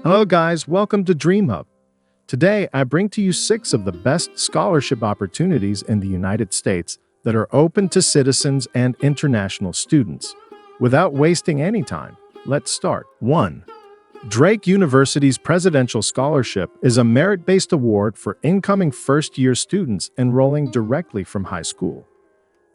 Hello, guys. Welcome to Dreamhub. Today, I bring to you 6 of the best scholarship opportunities in the United States that are open to citizens and international students. Without wasting any time, let's start. 1. Drake University's Presidential Scholarship is a merit-based award for incoming first-year students enrolling directly from high school.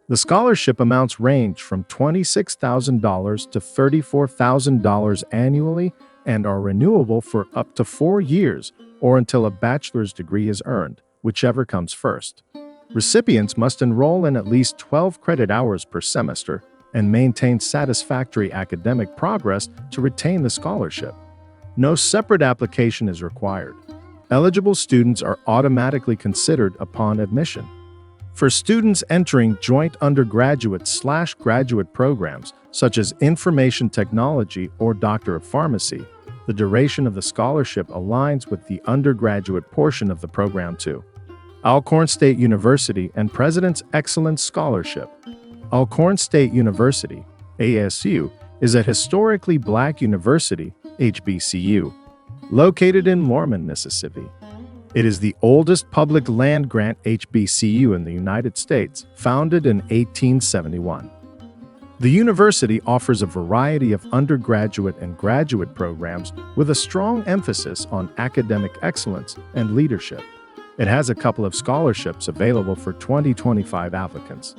The scholarship amounts range from $26,000 to $34,000 annually and are renewable for up to 4 years or until a bachelor's degree is earned, whichever comes first. Recipients must enroll in at least 12 credit hours per semester and maintain satisfactory academic progress to retain the scholarship. No separate application is required. Eligible students are automatically considered upon admission. For students entering joint undergraduate/graduate programs, such as information technology or Doctor of Pharmacy, the duration of the scholarship aligns with the undergraduate portion of the program too. Alcorn State University and President's Excellence Scholarship. Alcorn State University, ASU, is a historically black university, HBCU, located in Norman, Mississippi. It is the oldest public land-grant HBCU in the United States, founded in 1871. The university offers a variety of undergraduate and graduate programs with a strong emphasis on academic excellence and leadership. It has a couple of scholarships available for 2025 applicants.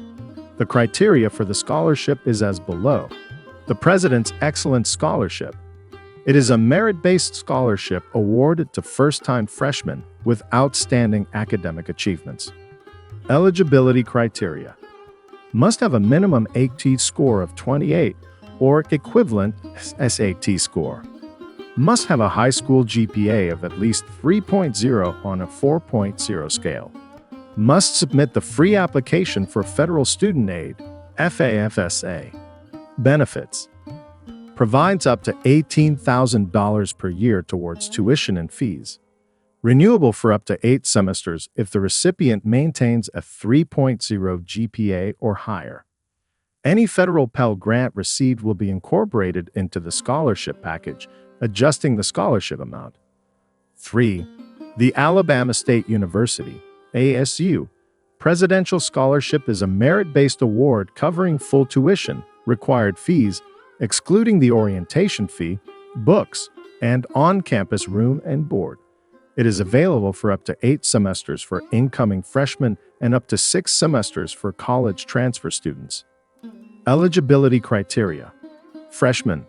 The criteria for the scholarship is as below. The President's Excellence Scholarship. It is a merit-based scholarship awarded to first-time freshmen with outstanding academic achievements. Eligibility criteria. Must have a minimum ACT score of 28 or equivalent SAT score. Must have a high school GPA of at least 3.0 on a 4.0 scale. Must submit the free application for Federal Student Aid, FAFSA. Benefits. Provides up to $18,000 per year towards tuition and fees. Renewable for up to 8 semesters if the recipient maintains a 3.0 GPA or higher. Any federal Pell Grant received will be incorporated into the scholarship package, adjusting the scholarship amount. 3. The Alabama State University, ASU, Presidential Scholarship is a merit-based award covering full tuition, required fees, excluding the orientation fee, books, and on-campus room and board. It is available for up to 8 semesters for incoming freshmen and up to 6 semesters for college transfer students. Eligibility criteria. Freshman.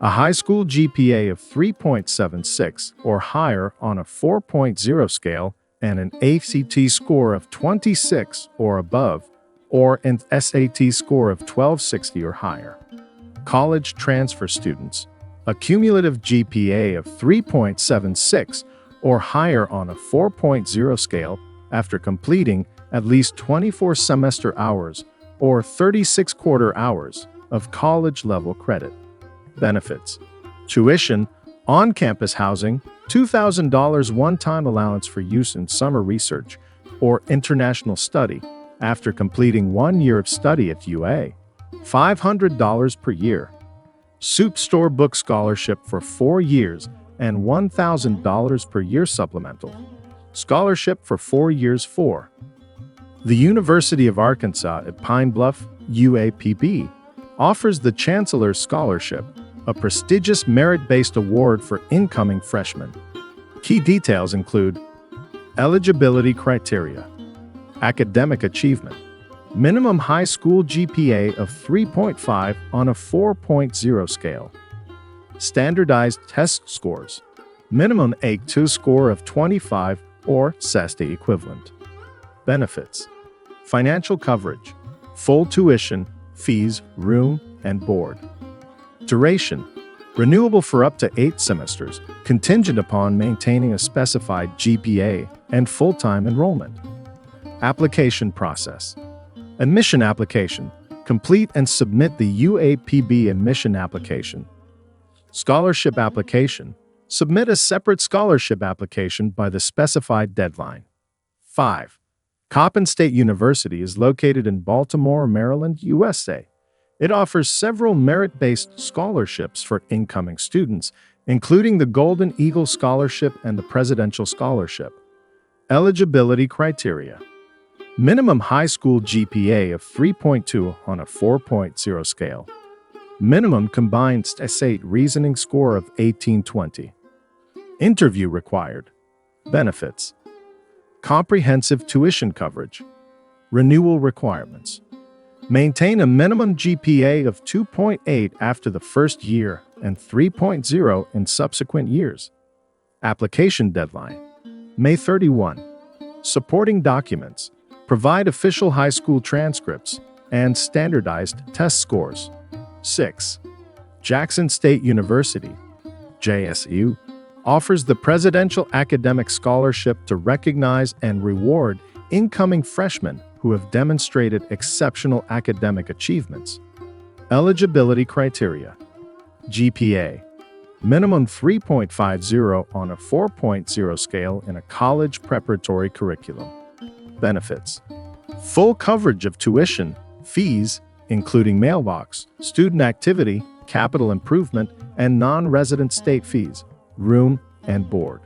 A high school GPA of 3.76 or higher on a 4.0 scale and an ACT score of 26 or above, or an SAT score of 1260 or higher. College transfer students. A cumulative GPA of 3.76 or higher on a 4.0 scale after completing at least 24 semester hours or 36 quarter hours of college-level credit. Benefits. Tuition, on-campus housing, $2,000 one-time allowance for use in summer research or international study after completing 1 year of study at UA, $500 per year. Soup Store Book Scholarship for 4 years and $1,000 per year supplemental. Scholarship for 4 years 4. The University of Arkansas at Pine Bluff, UAPB, offers the Chancellor's Scholarship, a prestigious merit-based award for incoming freshmen. Key details include eligibility criteria, academic achievement, minimum high school GPA of 3.5 on a 4.0 scale, standardized test scores, minimum ACT score of 25 or SAT equivalent. Benefits. Financial coverage, full tuition, fees, room, and board. Duration. Renewable for up to 8 semesters, contingent upon maintaining a specified GPA and full-time enrollment. Application process. Admission application. Complete and submit the UAPB admission application. Scholarship application. Submit a separate scholarship application by the specified deadline. 5. Coppin State University is located in Baltimore, Maryland, USA. It offers several merit-based scholarships for incoming students, including the Golden Eagle Scholarship and the Presidential Scholarship. Eligibility criteria: minimum high school GPA of 3.2 on a 4.0 scale. Minimum combined state reasoning score of 1820. Interview required. Benefits: comprehensive tuition coverage. Renewal requirements: maintain a minimum GPA of 2.8 after the first year and 3.0 in subsequent years. Application deadline: May 31. Supporting documents: provide official high school transcripts and standardized test scores. 6. Jackson State University, JSU, offers the Presidential Academic Scholarship to recognize and reward incoming freshmen who have demonstrated exceptional academic achievements. Eligibility criteria: GPA, minimum 3.50 on a 4.0 scale in a college preparatory curriculum. Benefits: full coverage of tuition, fees, including mailbox, student activity, capital improvement, and non-resident state fees, room and board.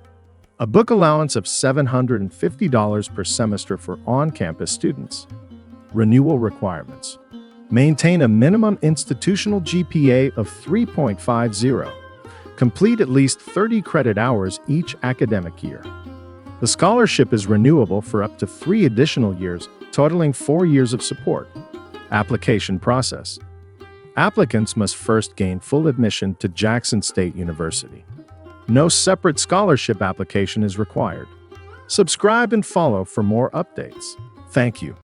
A book allowance of $750 per semester for on-campus students. Renewal requirements: maintain a minimum institutional GPA of 3.50. Complete at least 30 credit hours each academic year. The scholarship is renewable for up to 3 additional years, totaling 4 years of support. Application process: applicants must first gain full admission to Jackson State University. No separate scholarship application is required. Subscribe and follow for more updates. Thank you.